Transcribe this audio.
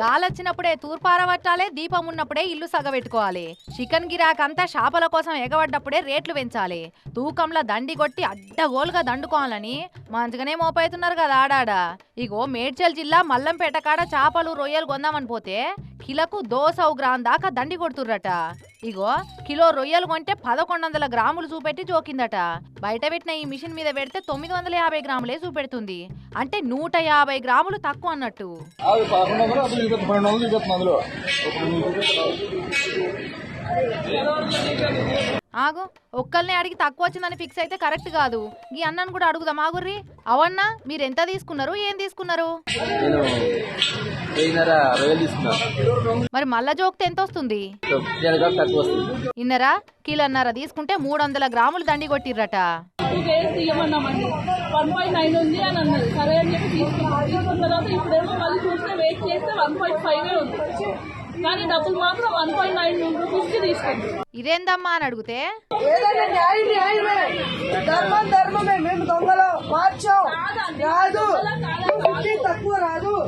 గాలొచ్చినప్పుడే తూర్పార పట్టాలి, దీపం ఉన్నప్పుడే ఇల్లు సగబెట్టుకోవాలి. చికెన్ గిరాక్ అంతా చేపల కోసం ఎగబడ్డప్పుడే రేట్లు పెంచాలి. తూకంలో దండి కొట్టి అడ్డగోలుగా దండుకోవాలని మంచిగానే మోపైతున్నారు కదా ఆడాడ. ఇగో మేడ్చల్ జిల్లా మల్లంపేట కాడ చేపలు రొయ్యలు కొందామని పోతే కిలకు 200 గ్రాం దాకా దండి కొడుతుర్రట. ఇగో కిలో రొయ్యలు కొంటే 1100 గ్రాములు చూపెట్టి జోకిందట. బయట పెట్టిన ఈ మిషన్ మీద పెడితే 950 గ్రాములే చూపెడుతుంది. అంటే 150 గ్రాములు తక్కువ అన్నట్టు. ఆగు, ఒక్కల్ని అడిగి తక్కువ వచ్చిందని ఫిక్స్ అయితే కరెక్ట్ కాదు. ఈ అన్నను కూడా అడుగుదాం ఆగుర్రి. అవన్నా మీరెంత తీసుకున్నారు, ఏం తీసుకున్నారు? మరి మళ్ళా జోక్తే ఎంత వస్తుంది? ఇన్నరా కిలోన్నర తీసుకుంటే 300 గ్రాములు దండి కొట్టిర్రట. ఇదేందమ్మా అని అడిగితే ధర్మమే మేము దొంగలో మార్చాం కాదు